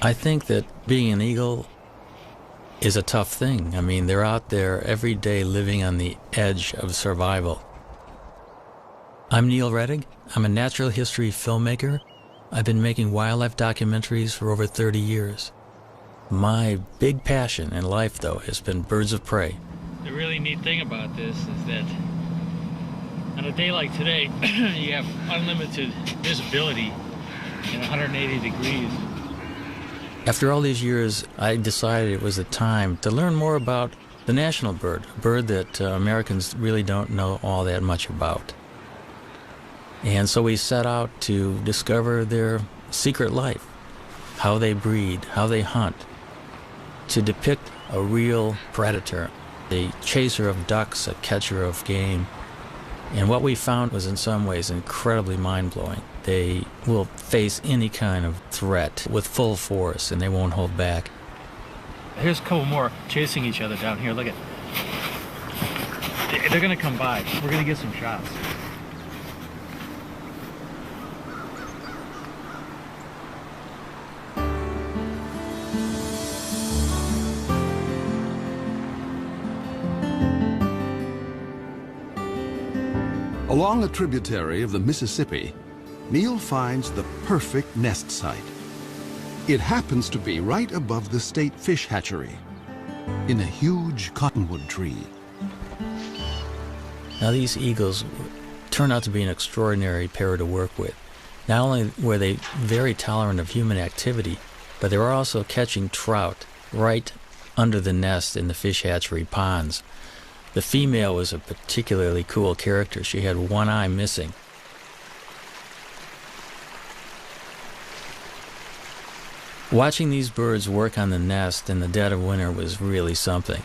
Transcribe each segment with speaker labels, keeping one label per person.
Speaker 1: I think that being an eagle is a tough thing. I mean, they're out there every day living on the edge of survival. I'm Neil Rettig. I'm a natural history filmmaker. I've been making wildlife documentaries for over 30 years. My big passion in life, though, has been birds of prey.
Speaker 2: The really neat thing about this is that on a day like today, you have unlimited visibility in 180 degrees.
Speaker 1: After all these years, I decided it was the time to learn more about the national bird, a bird that Americans really don't know all that much about. And so we set out to discover their secret life, how they breed, how they hunt, to depict a real predator, a chaser of ducks, a catcher of game. And what we found was in some ways incredibly mind-blowing. They will face any kind of threat with full force, and they won't hold back.
Speaker 2: Here's a couple more chasing each other down here. Look at, they're gonna come by. We're gonna get some shots.
Speaker 3: Along a tributary of the Mississippi, Neil finds the perfect nest site. It happens to be right above the state fish hatchery, in a huge cottonwood tree.
Speaker 1: Now, these eagles turned out to be an extraordinary pair to work with. Not only were they very tolerant of human activity, but they were also catching trout right under the nest in the fish hatchery ponds. The female was a particularly cool character. She had one eye missing. Watching these birds work on the nest in the dead of winter was really something.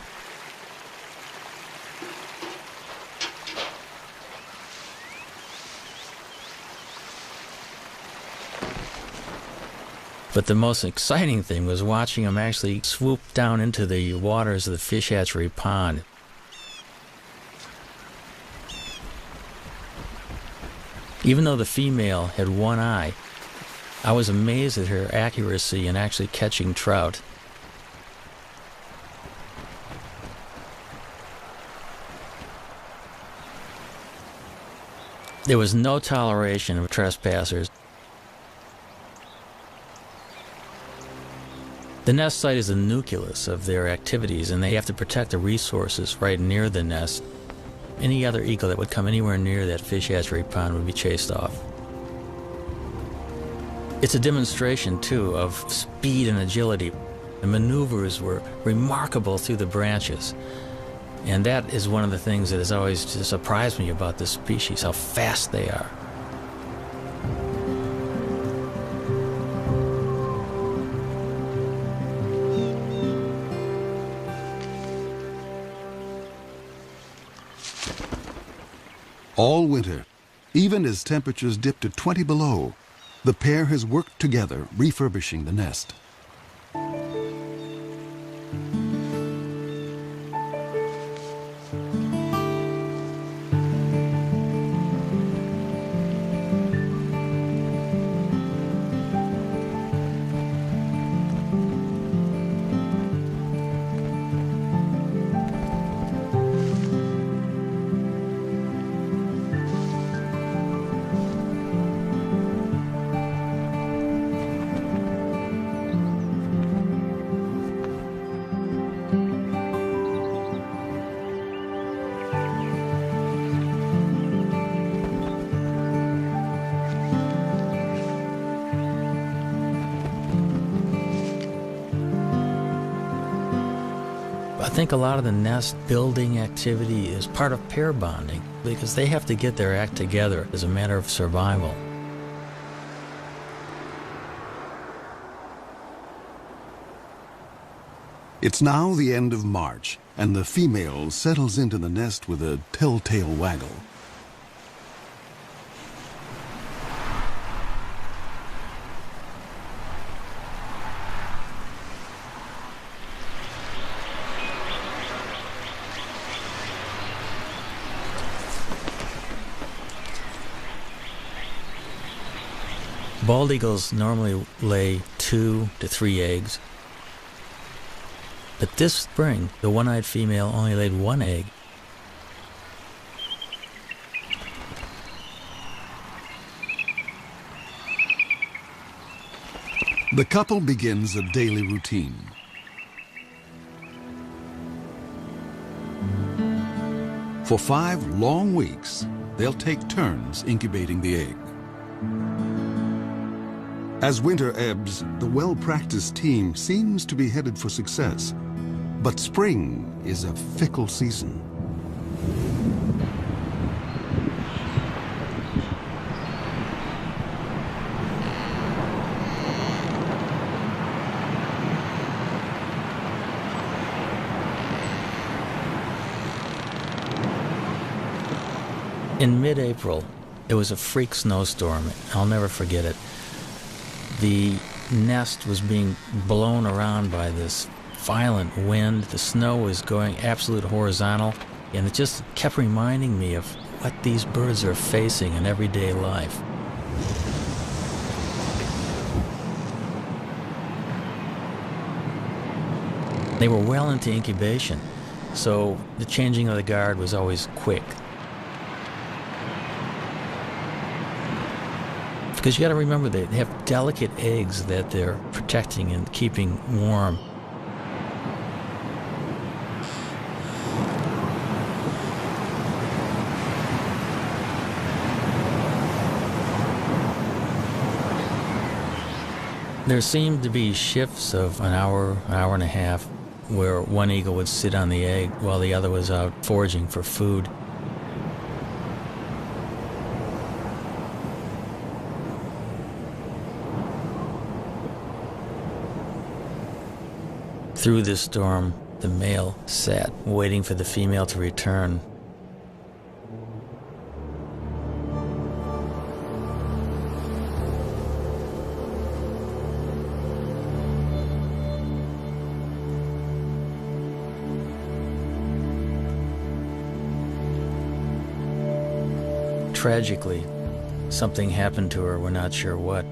Speaker 1: But the most exciting thing was watching them actually swoop down into the waters of the fish hatchery pond. Even though the female had one eye, I was amazed at her accuracy in actually catching trout. There was no toleration of trespassers. The nest site is the nucleus of their activities, and they have to protect the resources right near the nest. Any other eagle that would come anywhere near that fish hatchery pond would be chased off. It's a demonstration, too, of speed and agility. The maneuvers were remarkable through the branches. And that is one of the things that has always just surprised me about this species, how fast they are.
Speaker 3: All winter, even as temperatures dip to 20 below, the pair has worked together refurbishing the nest.
Speaker 1: I think a lot of the nest building activity is part of pair bonding because they have to get their act together as a matter of survival.
Speaker 3: It's now the end of March, and the female settles into the nest with a telltale waggle.
Speaker 1: Bald eagles normally lay 2 to 3 eggs. But this spring, the one-eyed female only laid 1 egg.
Speaker 3: The couple begins a daily routine. For 5 long weeks, they'll take turns incubating the egg. As winter ebbs, the well-practiced team seems to be headed for success. But spring is a fickle season.
Speaker 1: In mid-April, it was a freak snowstorm. I'll never forget it. The nest was being blown around by this violent wind. The snow was going absolute horizontal, and it just kept reminding me of what these birds are facing in everyday life. They were well into incubation, so the changing of the guard was always quick. Because you got to remember, they have delicate eggs that they're protecting and keeping warm. There seemed to be shifts of an hour and a half, where one eagle would sit on the egg while the other was out foraging for food. Through this storm, the male sat, waiting for the female to return. Tragically, something happened to her, we're not sure what.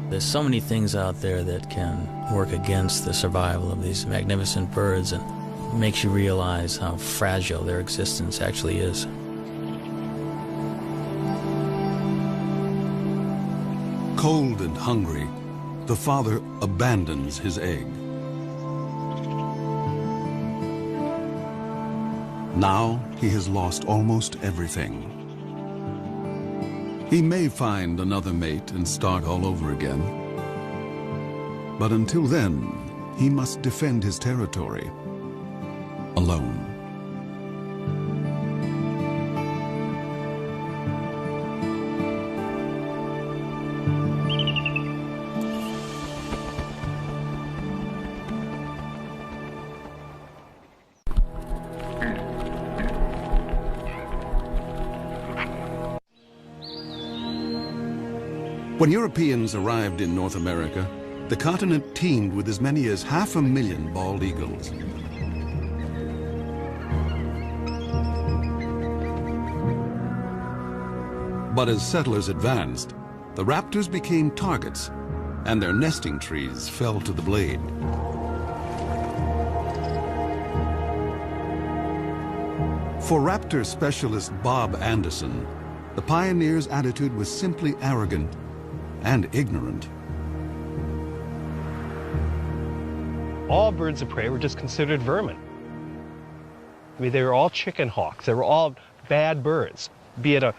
Speaker 1: There's so many things out there that can work against the survival of these magnificent birds, and makes you realize how fragile their existence actually is.
Speaker 3: Cold and hungry, the father abandons his egg. Now he has lost almost everything. He may find another mate and start all over again. But until then, he must defend his territory alone. When Europeans arrived in North America, the continent teemed with as many as 500,000 bald eagles. But as settlers advanced, the raptors became targets, and their nesting trees fell to the blade. For raptor specialist Bob Anderson, the pioneers' attitude was simply arrogant and ignorant.
Speaker 4: All birds of prey were just considered vermin. I mean, they were all chicken hawks. They were all bad birds. Be it a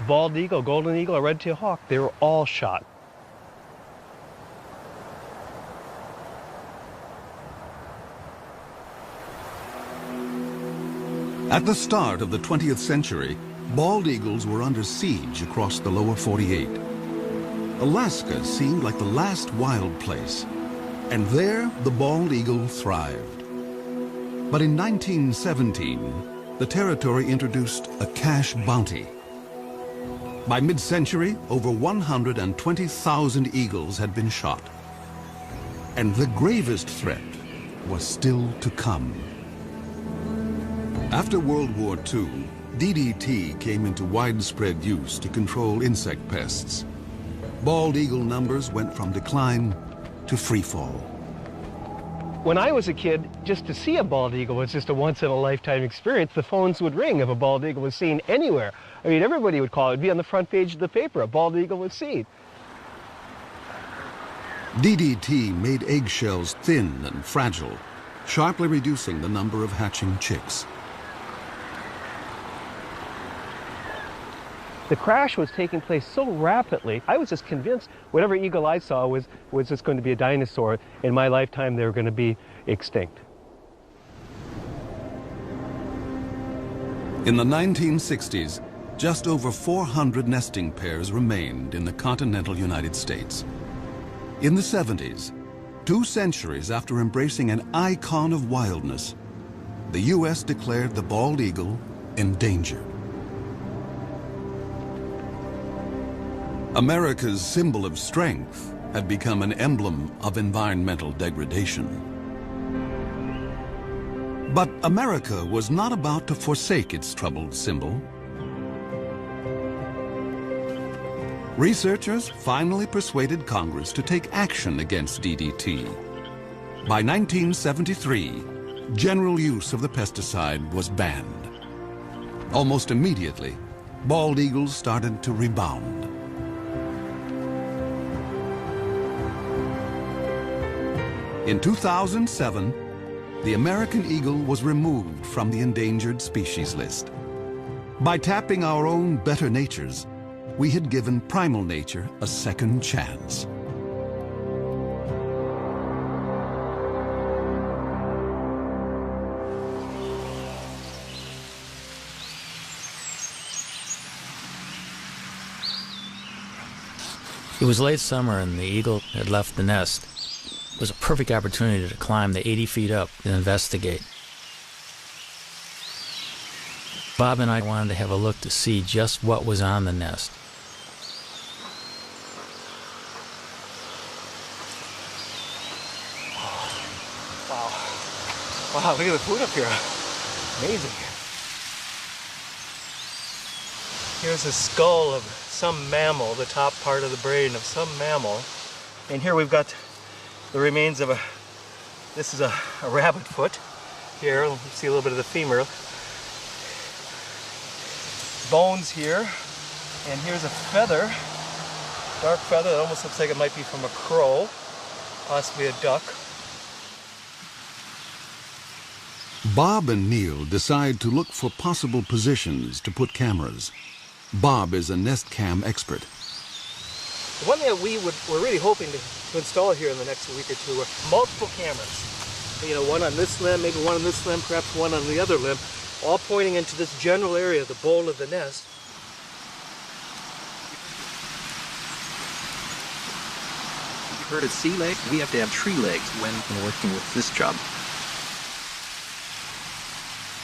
Speaker 4: bald eagle, golden eagle, a red-tailed hawk, they were all shot.
Speaker 3: At the start of the 20th century, bald eagles were under siege across the lower 48. Alaska seemed like the last wild place, and there the bald eagle thrived. But in 1917, the territory introduced a cash bounty. By mid-century, over 120,000 eagles had been shot. And the gravest threat was still to come. After World War II, DDT came into widespread use to control insect pests. Bald eagle numbers went from decline to free fall.
Speaker 4: When I was a kid, just to see a bald eagle was just a once-in-a-lifetime experience. The phones would ring if a bald eagle was seen anywhere. I mean, everybody would call it. It'd be on the front page of the paper. A bald eagle was seen.
Speaker 3: DDT made eggshells thin and fragile, sharply reducing the number of hatching chicks.
Speaker 4: The crash was taking place so rapidly, I was just convinced whatever eagle I saw was just going to be a dinosaur. In my lifetime, they were going to be extinct.
Speaker 3: In the 1960s, just over 400 nesting pairs remained in the continental United States. In the 70s, 2 centuries after embracing an icon of wildness, the U.S. declared the bald eagle endangered. America's symbol of strength had become an emblem of environmental degradation. But America was not about to forsake its troubled symbol. Researchers finally persuaded Congress to take action against DDT. By 1973, general use of the pesticide was banned. Almost immediately, bald eagles started to rebound. In 2007, the American eagle was removed from the endangered species list. By tapping our own better natures, we had given primal nature a second chance.
Speaker 1: It was late summer and the eagle had left the nest. It was a perfect opportunity to climb the 80 feet up and investigate. Bob and I wanted to have a look to see just what was on the nest.
Speaker 4: Wow, look at the food up here. Amazing. Here's a skull of some mammal, the top part of the brain of some mammal. And here we've got the remains of this is a rabbit foot. Here, you see a little bit of the femur. Bones here. And here's a feather, dark feather that almost looks like it might be from a crow, possibly a duck.
Speaker 3: Bob and Neil decide to look for possible positions to put cameras. Bob is a nest cam expert.
Speaker 4: The one that we're really hoping to install here in the next week or two are multiple cameras. You know, one on this limb, maybe one on this limb, perhaps one on the other limb, all pointing into this general area, the bowl of the nest.
Speaker 5: You've heard of sea legs? We have to have tree legs when working with this job.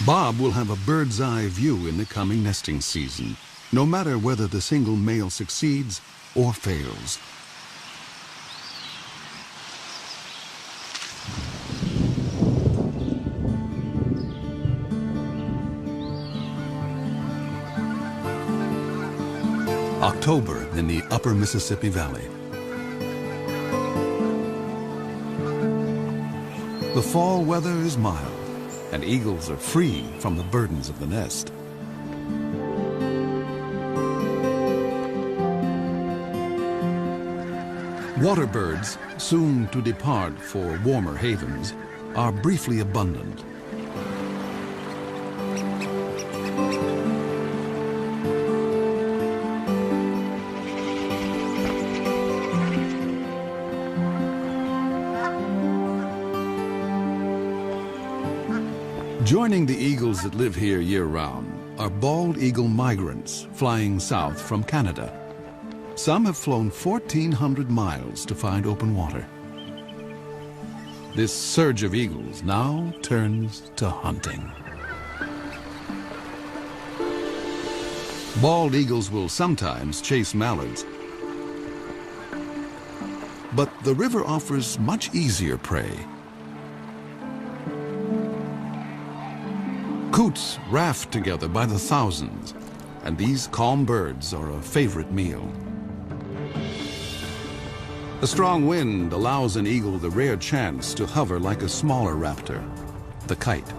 Speaker 3: Bob will have a bird's eye view in the coming nesting season, no matter whether the single male succeeds or fails. October in the upper Mississippi Valley. The fall weather is mild, and eagles are free from the burdens of the nest. Water birds, soon to depart for warmer havens, are briefly abundant. Joining the eagles that live here year-round are bald eagle migrants flying south from Canada. Some have flown 1,400 miles to find open water. This surge of eagles now turns to hunting. Bald eagles will sometimes chase mallards, but the river offers much easier prey. Coots raft together by the thousands, and these calm birds are a favorite meal. A strong wind allows an eagle the rare chance to hover like a smaller raptor, the kite.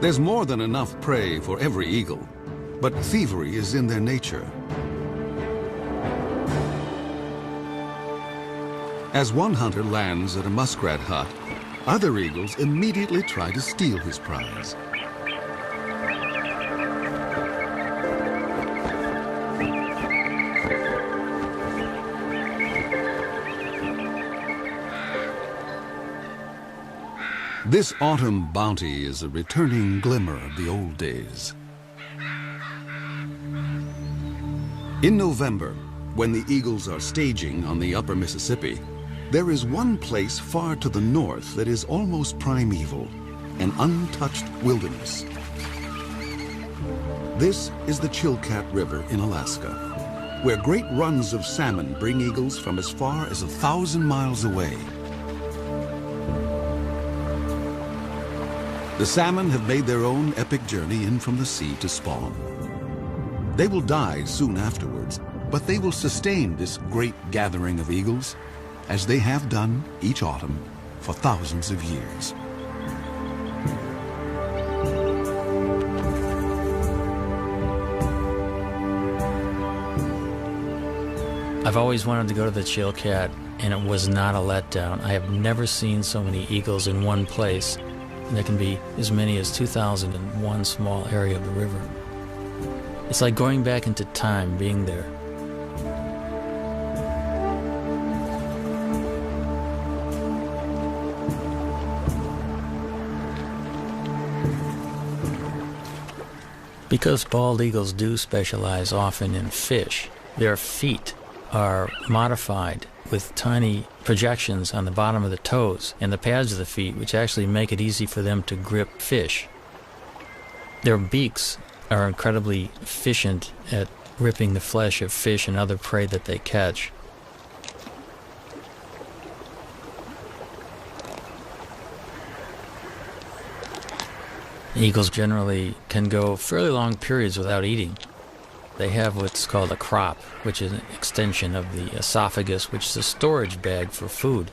Speaker 3: There's more than enough prey for every eagle, but thievery is in their nature. As one hunter lands at a muskrat hut, other eagles immediately try to steal his prize. This autumn bounty is a returning glimmer of the old days. In November, when the eagles are staging on the upper Mississippi, there is one place far to the north that is almost primeval, an untouched wilderness. This is the Chilkat River in Alaska, where great runs of salmon bring eagles from as far as 1,000 miles away. The salmon have made their own epic journey in from the sea to spawn. They will die soon afterwards, but they will sustain this great gathering of eagles, as they have done each autumn for thousands of years.
Speaker 1: I've always wanted to go to the Chilkat, and it was not a letdown. I have never seen so many eagles in one place. And there can be as many as 2,000 in one small area of the river. It's like going back into time being there. Because bald eagles do specialize often in fish, their feet are modified with tiny projections on the bottom of the toes and the pads of the feet, which actually make it easy for them to grip fish. Their beaks are incredibly efficient at ripping the flesh of fish and other prey that they catch. Eagles generally can go fairly long periods without eating. They have what's called a crop, which is an extension of the esophagus, which is a storage bag for food.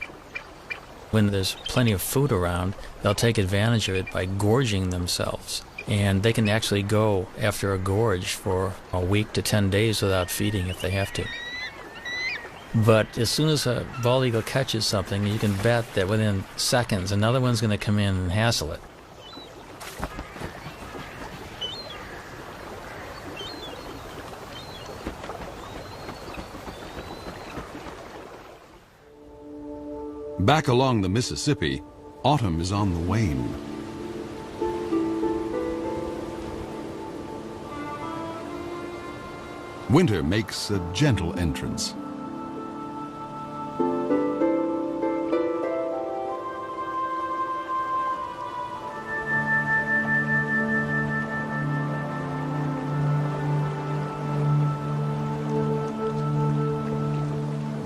Speaker 1: When there's plenty of food around, they'll take advantage of it by gorging themselves. And they can actually go after a gorge for a week to 10 days without feeding if they have to. But as soon as a bald eagle catches something, you can bet that within seconds another one's going to come in and hassle it.
Speaker 3: Back along the Mississippi, autumn is on the wane. Winter makes a gentle entrance.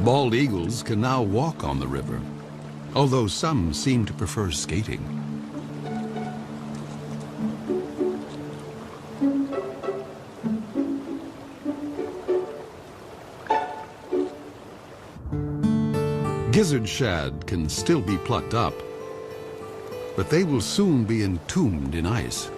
Speaker 3: Bald eagles can now walk on the river, although some seem to prefer skating. Gizzard shad can still be plucked up, but they will soon be entombed in ice.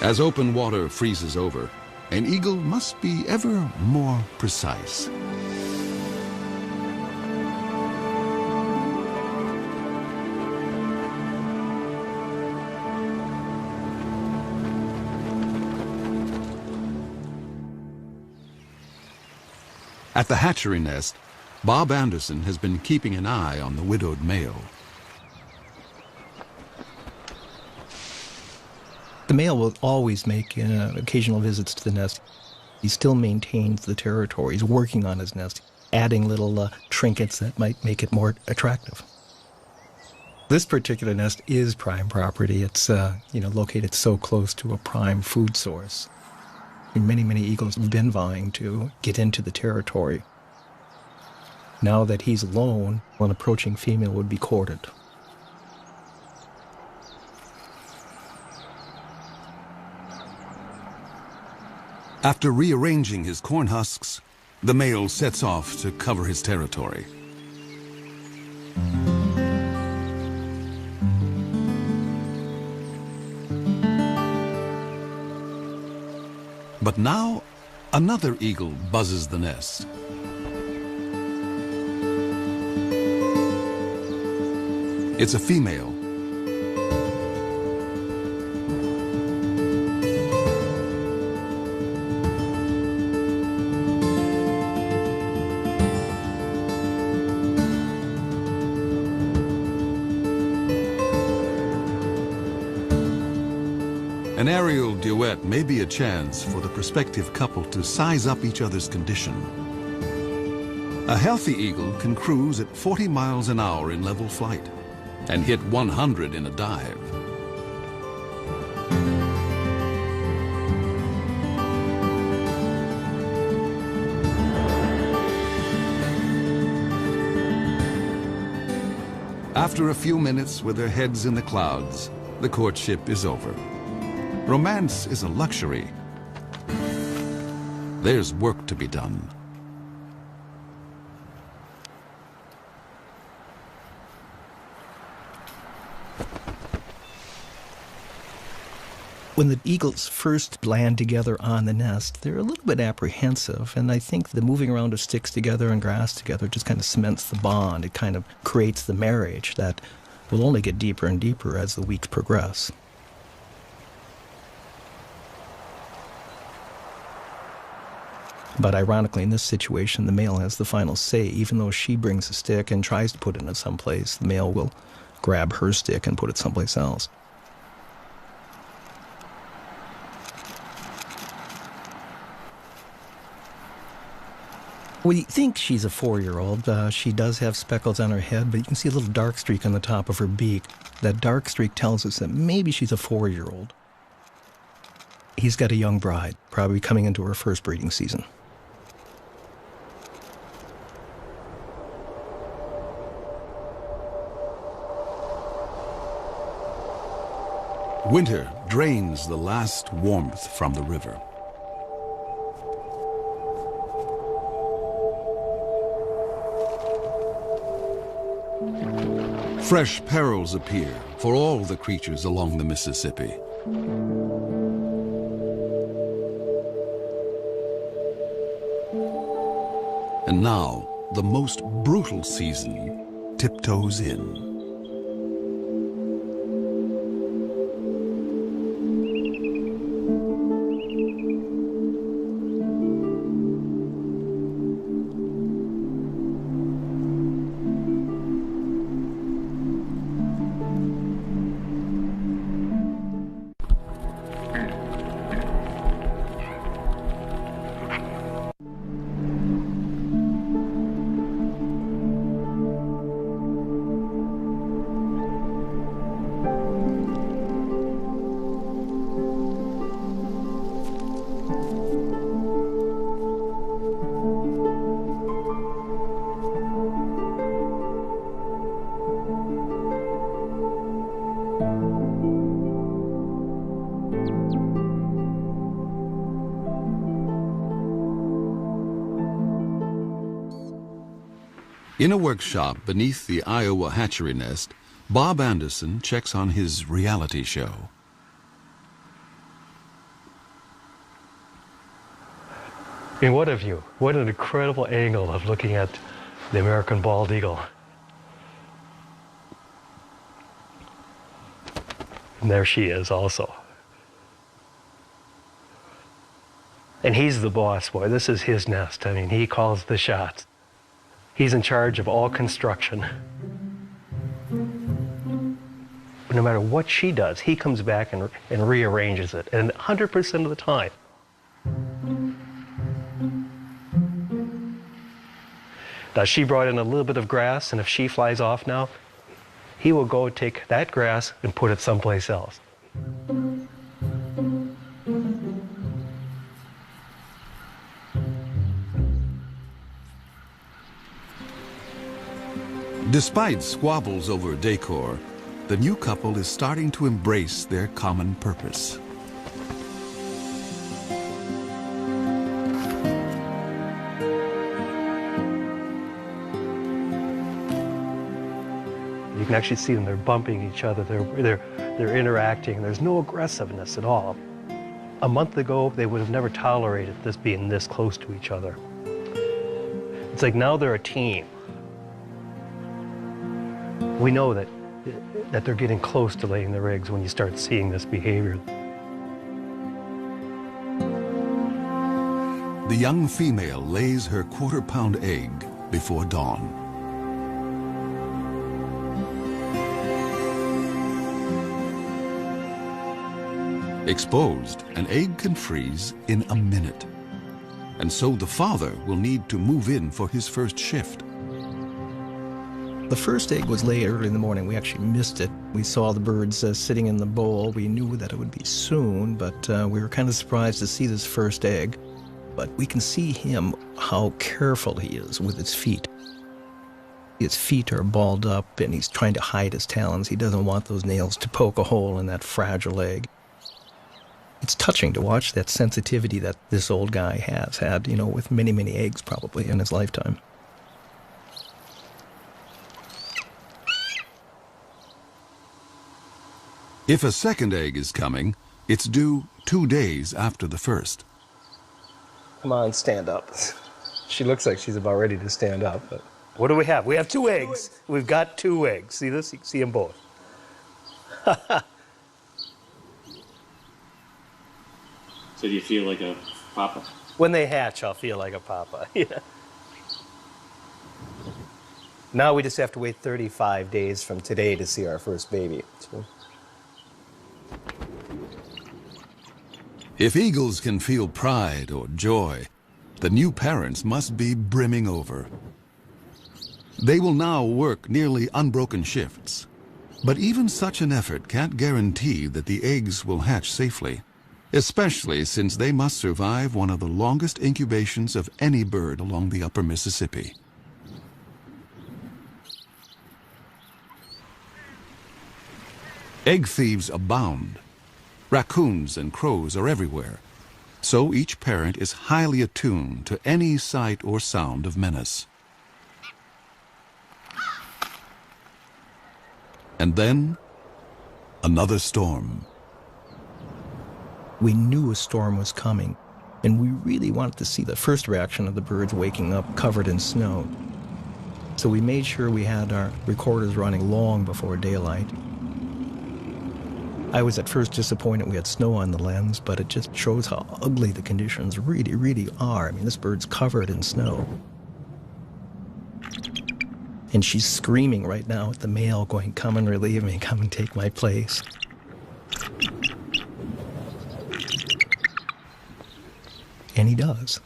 Speaker 3: As open water freezes over, an eagle must be ever more precise. At the hatchery nest, Bob Anderson has been keeping an eye on the widowed male.
Speaker 6: The male will always make occasional visits to the nest. He still maintains the territory. He's working on his nest, adding little trinkets that might make it more attractive. This particular nest is prime property. It's located so close to a prime food source. And many eagles have been vying to get into the territory. Now that he's alone, an approaching female would be courted.
Speaker 3: After rearranging his corn husks, the male sets off to cover his territory. But now, another eagle buzzes the nest. It's a female. An aerial duet may be a chance for the prospective couple to size up each other's condition. A healthy eagle can cruise at 40 miles an hour in level flight and hit 100 in a dive. After a few minutes with their heads in the clouds, the courtship is over. Romance is a luxury. There's work to be done.
Speaker 6: When the eagles first land together on the nest, they're a little bit apprehensive, and I think the moving around of sticks together and grass together just kind of cements the bond. It kind of creates the marriage that will only get deeper and deeper as the weeks progress. But ironically, in this situation, the male has the final say. Even though she brings a stick and tries to put it in someplace, the male will grab her stick and put it someplace else. We think she's a 4-year-old. She does have speckles on her head, but you can see a little dark streak on the top of her beak. That dark streak tells us that maybe she's a 4-year-old. He's got a young bride, probably coming into her first breeding season.
Speaker 3: Winter drains the last warmth from the river. Fresh perils appear for all the creatures along the Mississippi. And now, the most brutal season tiptoes in. In a workshop beneath the Iowa hatchery nest, Bob Anderson checks on his reality show.
Speaker 4: I mean, what a view. What an incredible angle of looking at the American bald eagle. And there she is also. And he's the boss, boy. This is his nest. I mean, he calls the shots. He's in charge of all construction. No matter what she does, he comes back and rearranges it, and 100% of the time. Now, she brought in a little bit of grass, and if she flies off now, he will go take that grass and put it someplace else.
Speaker 3: Despite squabbles over decor, the new couple is starting to embrace their common purpose.
Speaker 4: You can actually see them, they're bumping each other, they're interacting, there's no aggressiveness at all. A month ago, they would have never tolerated this being this close to each other. It's like now they're a team. We know that they're getting close to laying their eggs when you start seeing this behavior.
Speaker 3: The young female lays her quarter-pound egg before dawn. Exposed, an egg can freeze in a minute. And so the father will need to move in for his first shift.
Speaker 6: The first egg was laid early in the morning. We actually missed it. We saw the birds sitting in the bowl. We knew that it would be soon, but we were kind of surprised to see this first egg. But we can see him, how careful he is with his feet. His feet are balled up, and he's trying to hide his talons. He doesn't want those nails to poke a hole in that fragile egg. It's touching to watch that sensitivity that this old guy has had, you know, with many, many eggs probably in his lifetime.
Speaker 3: If a second egg is coming, it's due 2 days after the first.
Speaker 6: Come on, stand up. She looks like she's about ready to stand up. But
Speaker 4: What do we have? We have 2 eggs. We've got 2 eggs. See this? You can see them both.
Speaker 7: So do you feel like a papa?
Speaker 4: When they hatch, I'll feel like a papa. Yeah. Now we just have to wait 35 days from today to see our first baby. So.
Speaker 3: If eagles can feel pride or joy, the new parents must be brimming over. They will now work nearly unbroken shifts. But even such an effort can't guarantee that the eggs will hatch safely, especially since they must survive one of the longest incubations of any bird along the upper Mississippi. Egg thieves abound. Raccoons and crows are everywhere, so each parent is highly attuned to any sight or sound of menace. And then, another storm.
Speaker 6: we knew a storm was coming, and we really wanted to see the first reaction of the birds waking up covered in snow. So we made sure we had our recorders running long before daylight. I was at first disappointed we had snow on the lens, but it just shows how ugly the conditions really, really are. I mean, this bird's covered in snow. And she's screaming right now at the male, going, "Come and relieve me, come and take my place." And he does.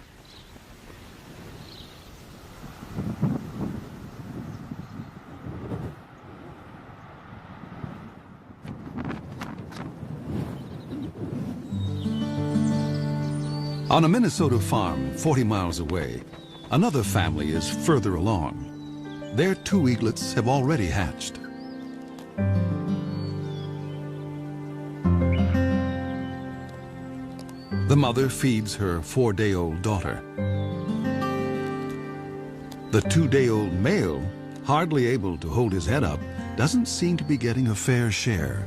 Speaker 3: On a Minnesota farm 40 miles away, another family is further along. Their 2 eaglets have already hatched. The mother feeds her 4-day-old daughter. The 2-day-old male, hardly able to hold his head up, doesn't seem to be getting a fair share.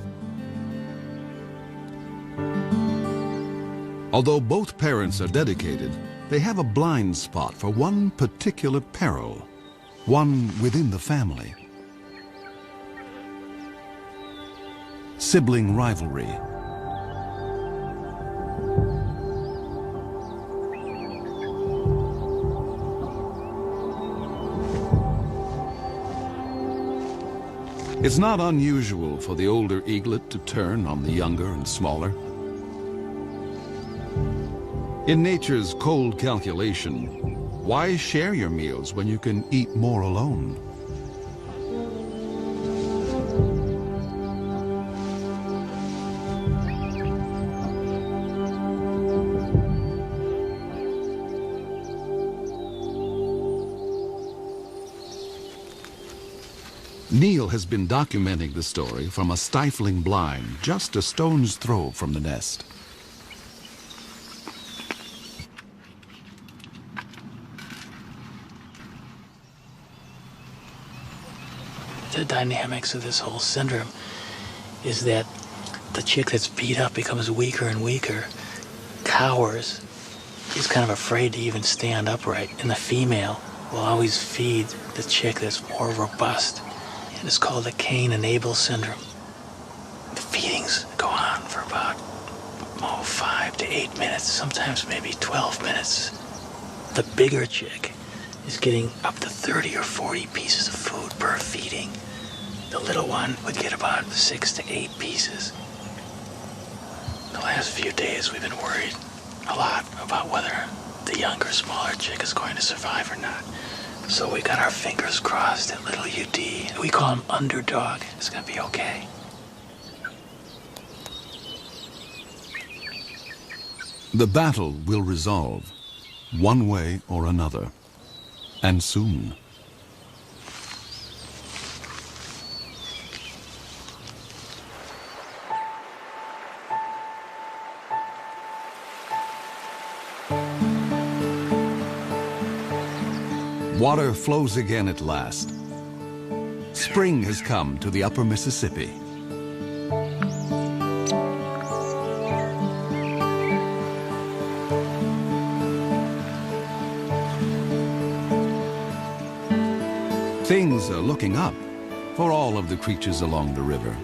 Speaker 3: Although both parents are dedicated, they have a blind spot for one particular peril, one within the family. Sibling rivalry. It's not unusual for the older eaglet to turn on the younger and smaller. In nature's cold calculation, why share your meals when you can eat more alone? Neil has been documenting the story from a stifling blind just a stone's throw from the nest.
Speaker 1: The dynamics of this whole syndrome is that the chick that's beat up becomes weaker and weaker, cowers, is kind of afraid to even stand upright, and the female will always feed the chick that's more robust. And it's called the Cain and Abel syndrome. The feedings go on for about 5 to 8 minutes, sometimes maybe 12 minutes. The bigger chick is getting up to 30 or 40 pieces of food per feeding. The little one would get about 6 to 8 pieces. The last few days we've been worried a lot about whether the younger, smaller chick is going to survive or not. So we got our fingers crossed that little UD, we call him Underdog, is going to be okay.
Speaker 3: The battle will resolve, one way or another, and soon. Water flows again at last. Spring has come to the upper Mississippi. Things are looking up for all of the creatures along the river.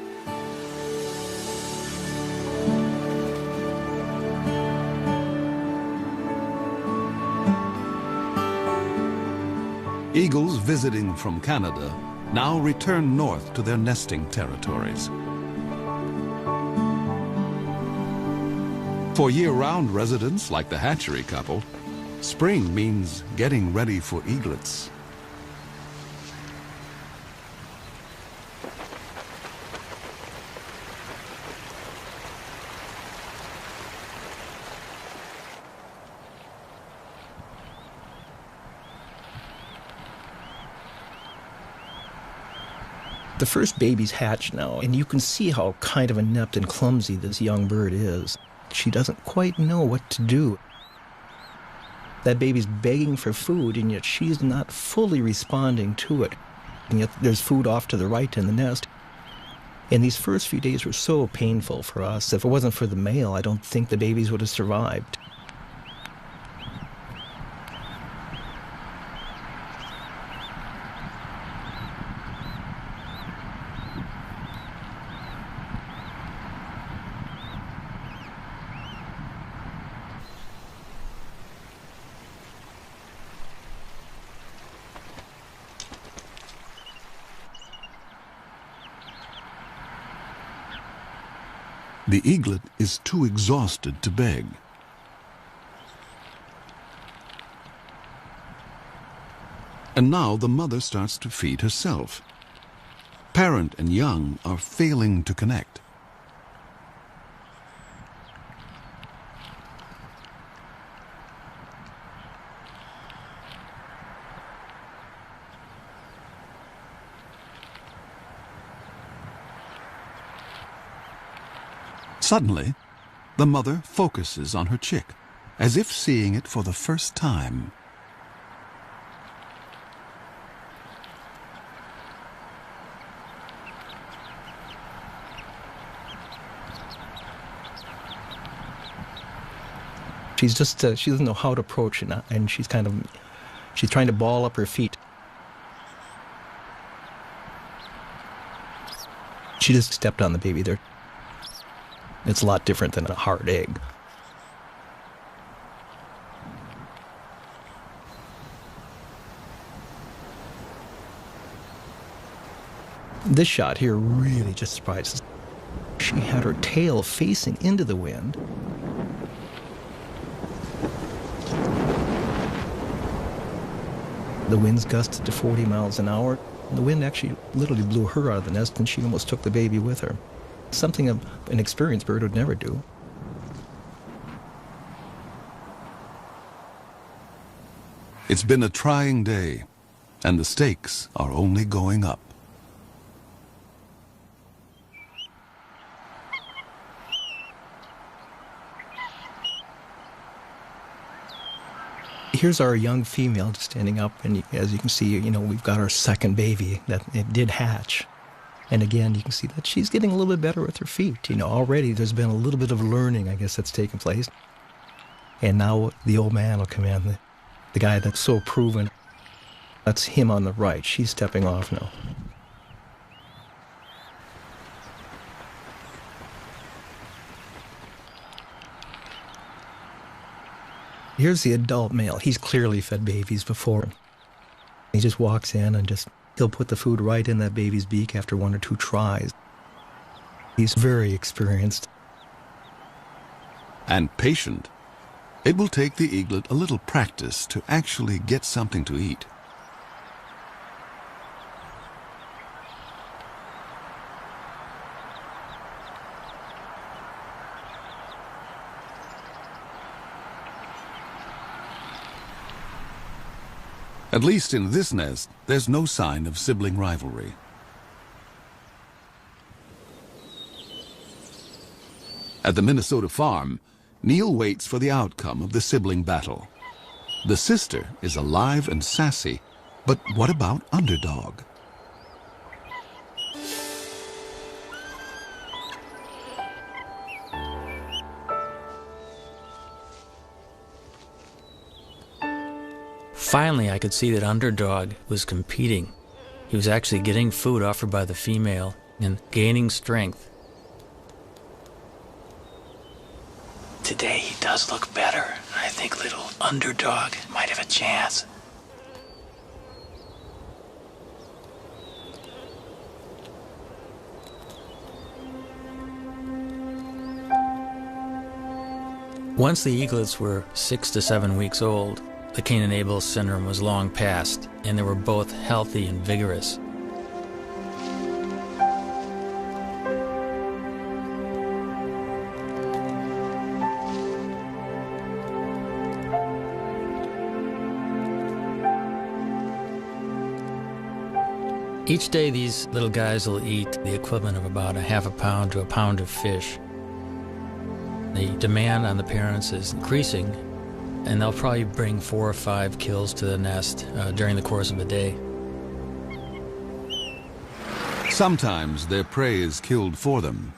Speaker 3: Eagles visiting from Canada now return north to their nesting territories. For year-round residents like the hatchery couple, spring means getting ready for eaglets.
Speaker 6: The first baby's hatched now, and you can see how kind of inept and clumsy this young bird is. She doesn't quite know what to do. That baby's begging for food, and yet she's not fully responding to it. And yet there's food off to the right in the nest. And these first few days were so painful for us. If it wasn't for the male, I don't think the babies would have survived.
Speaker 3: The eaglet is too exhausted to beg. And now the mother starts to feed herself. Parent and young are failing to connect. Suddenly, the mother focuses on her chick, as if seeing it for the first time.
Speaker 6: She's just, she doesn't know how to approach it, and she's trying to ball up her feet. She just stepped on the baby there. It's a lot different than a hard egg. This shot here really just surprises. She had her tail facing into the wind. The winds gusted to 40 miles an hour. The wind actually literally blew her out of the nest, and she almost took the baby with her. Something an experienced bird would never do.
Speaker 3: It's been a trying day, and the stakes are only going up.
Speaker 6: Here's our young female standing up, and as you can see, we've got our second baby that it did hatch. And again, you can see that she's getting a little bit better with her feet. Already there's been a little bit of learning, I guess, that's taken place. And now the old man will come in, the guy that's so proven. That's him on the right. She's stepping off now. Here's the adult male. He's clearly fed babies before. He just walks in and he'll put the food right in that baby's beak after 1 or 2 tries. He's very experienced.
Speaker 3: And patient. It will take the eaglet a little practice to actually get something to eat. At least in this nest, there's no sign of sibling rivalry. At the Minnesota farm, Neil waits for the outcome of the sibling battle. The sister is alive and sassy, but what about Underdog?
Speaker 1: Finally, I could see that Underdog was competing. He was actually getting food offered by the female and gaining strength. Today he does look better. I think little Underdog might have a chance. Once the eaglets were 6 to 7 weeks old, the Cain and Abel syndrome was long past, and they were both healthy and vigorous. Each day these little guys will eat the equivalent of about a half a pound to a pound of fish. The demand on the parents is increasing, and they'll probably bring 4 or 5 kills to the nest during the course of a day.
Speaker 3: Sometimes their prey is killed for them.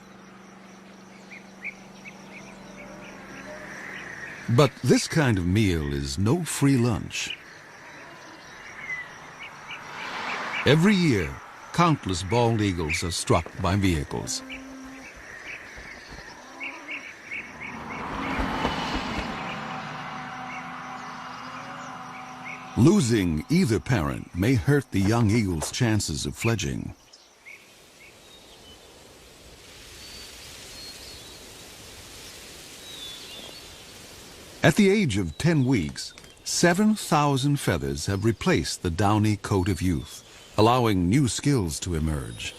Speaker 3: But this kind of meal is no free lunch. Every year, countless bald eagles are struck by vehicles. Losing either parent may hurt the young eagle's chances of fledging. At the age of 10 weeks, 7,000 feathers have replaced the downy coat of youth, allowing new skills to emerge.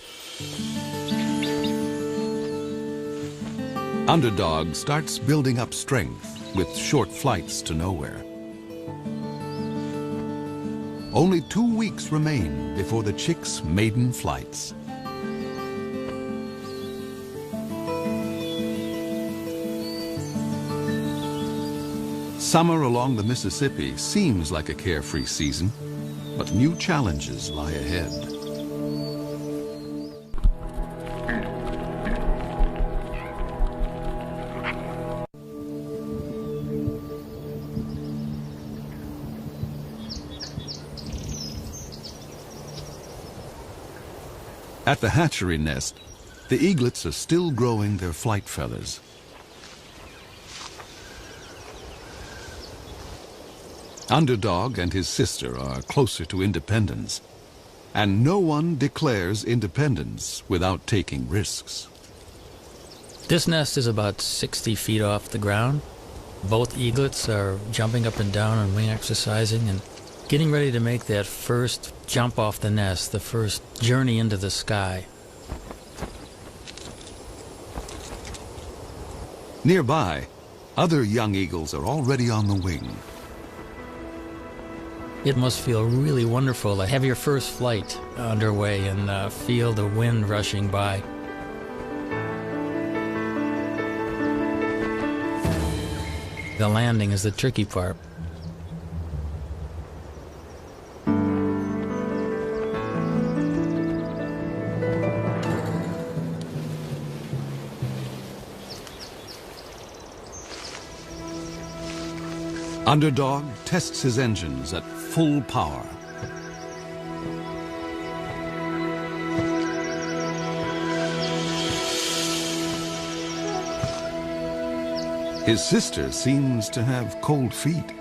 Speaker 3: Underdog starts building up strength with short flights to nowhere. Only 2 weeks remain before the chick's maiden flights. Summer along the Mississippi seems like a carefree season, but new challenges lie ahead. At the hatchery nest, the eaglets are still growing their flight feathers. Underdog and his sister are closer to independence, And no one declares independence without taking risks.
Speaker 1: This nest is about 60 feet off the ground. Both eaglets are jumping up and down and wing exercising and getting ready to make that first jump off the nest, the first journey into the sky.
Speaker 3: Nearby, other young eagles are already on the wing.
Speaker 1: It must feel really wonderful to have your first flight underway and feel the wind rushing by. The landing is the tricky part.
Speaker 3: Underdog tests his engines at full power. His sister seems to have cold feet.